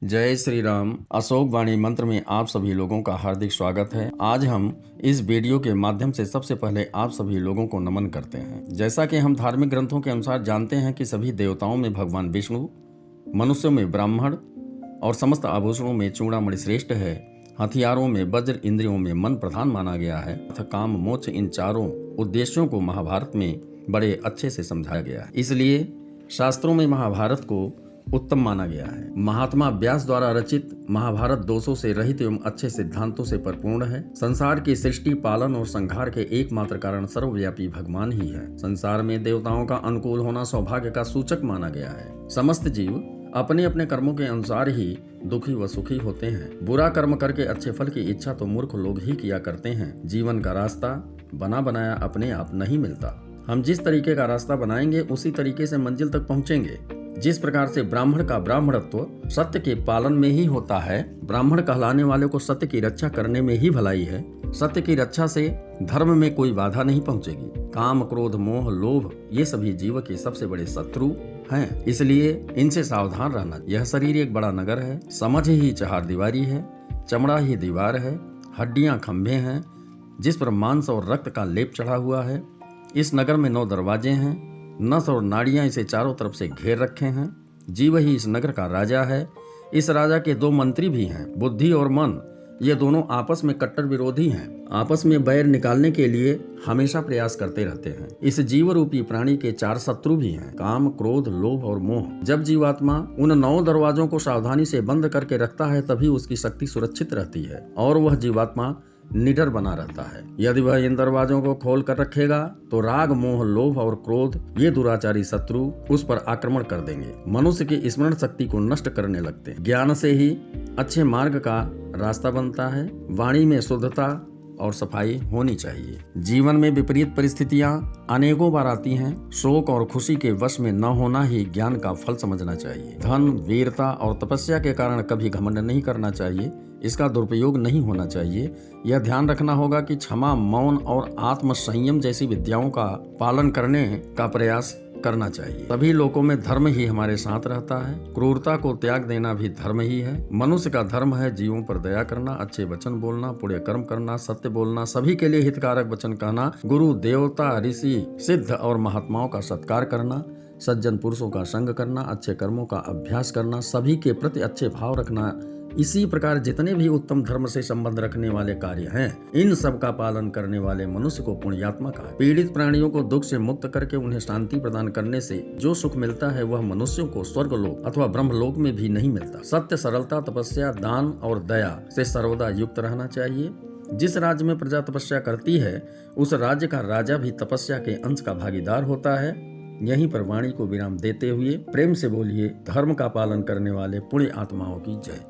जय श्री राम। अशोक वाणी मंत्र में आप सभी लोगों का हार्दिक स्वागत है। आज हम इस वीडियो के माध्यम से सबसे पहले आप सभी लोगों को नमन करते हैं। जैसा कि हम धार्मिक ग्रंथों के अनुसार जानते हैं कि सभी देवताओं में भगवान विष्णु, मनुष्यों में ब्राह्मण और समस्त आभूषणों में चूड़ामणि श्रेष्ठ है। हथियारों में वज्र, इंद्रियों में मन प्रधान माना गया है तथा काम, मोक्ष, इन चारों उद्देश्यों को महाभारत में बड़े अच्छे से समझाया गया है। इसलिए शास्त्रों में महाभारत को उत्तम माना गया है। महात्मा व्यास द्वारा रचित महाभारत दोषों से रहित एवं अच्छे सिद्धांतों से परिपूर्ण है। संसार की सृष्टि, पालन और संहार के एकमात्र कारण सर्वव्यापी भगवान ही है। संसार में देवताओं का अनुकूल होना सौभाग्य का सूचक माना गया है। समस्त जीव अपने अपने कर्मों के अनुसार ही दुखी व सुखी होते हैं। बुरा कर्म करके अच्छे फल की इच्छा तो मूर्ख लोग ही किया करते हैं। जीवन का रास्ता बना बनाया अपने आप नहीं मिलता। हम जिस तरीके का रास्ता बनाएंगे उसी तरीके से मंजिल तक पहुंचेंगे। जिस प्रकार से ब्राह्मण का ब्राह्मणत्व सत्य के पालन में ही होता है, ब्राह्मण कहलाने वाले को सत्य की रक्षा करने में ही भलाई है। सत्य की रक्षा से धर्म में कोई बाधा नहीं पहुंचेगी। काम, क्रोध, मोह, लोभ ये सभी जीव के सबसे बड़े शत्रु हैं। इसलिए इनसे सावधान रहना। यह शरीर एक बड़ा नगर है। समझ ही चार दीवारी है, चमड़ा ही दीवार है, हड्डियां खंभे हैं जिस पर मांस और रक्त का लेप चढ़ा हुआ है। इस नगर में 9 दरवाजे हैं। नस और नाड़ियां इसे चारों तरफ से घेर रखे हैं। जीव ही इस नगर का राजा है। इस राजा के 2 मंत्री भी हैं, बुद्धि और मन। ये दोनों आपस में कट्टर विरोधी हैं। आपस में बैर निकालने के लिए हमेशा प्रयास करते रहते हैं। इस जीव रूपी प्राणी के 4 शत्रु भी हैं, काम, क्रोध, लोभ और मोह। जब जीवात्मा उन 9 दरवाजों को सावधानी से बंद करके रखता है तभी उसकी शक्ति सुरक्षित रहती है और वह जीवात्मा निडर बना रहता है। यदि वह इन दरवाजों को खोल कर रखेगा तो राग, मोह, लोभ और क्रोध ये दुराचारी शत्रु उस पर आक्रमण कर देंगे। मनुष्य की स्मरण शक्ति को नष्ट करने लगते हैं। ज्ञान से ही अच्छे मार्ग का रास्ता बनता है। वाणी में शुद्धता और सफाई होनी चाहिए। जीवन में विपरीत परिस्थितियां अनेकों बार आती हैं। शोक और खुशी के वश में न होना ही ज्ञान का फल समझना चाहिए। धन, वीरता और तपस्या के कारण कभी घमंड नहीं करना चाहिए। इसका दुरुपयोग नहीं होना चाहिए। यह ध्यान रखना होगा कि क्षमा, मौन और आत्म संयम जैसी विद्याओं का पालन करने का प्रयास करना चाहिए। सभी लोगों में धर्म ही हमारे साथ रहता है। क्रूरता को त्याग देना भी धर्म ही है। मनुष्य का धर्म है जीवों पर दया करना, अच्छे वचन बोलना, पुण्य कर्म करना, सत्य बोलना, सभी के लिए हितकारक वचन कहना, गुरु, देवता, ऋषि, सिद्ध और महात्माओं का सत्कार करना, सज्जन पुरुषों का संग करना, अच्छे कर्मों का अभ्यास करना, सभी के प्रति अच्छे भाव रखना। इसी प्रकार जितने भी उत्तम धर्म से संबंध रखने वाले कार्य हैं, इन सब का पालन करने वाले मनुष्य को पुण्यात्मा कहा। पीड़ित प्राणियों को दुख से मुक्त करके उन्हें शांति प्रदान करने से जो सुख मिलता है वह मनुष्यों को स्वर्गलोक अथवा ब्रह्मलोक में भी नहीं मिलता। सत्य, सरलता, तपस्या, दान और दया से सर्वदा युक्त रहना चाहिए। जिस राज्य में प्रजा तपस्या करती है उस राज्य का राजा भी तपस्या के अंश का भागीदार होता है। यहीं पर वाणी को विराम देते हुए प्रेम से बोलिए, धर्म का पालन करने वाले पुण्य आत्माओं की जय।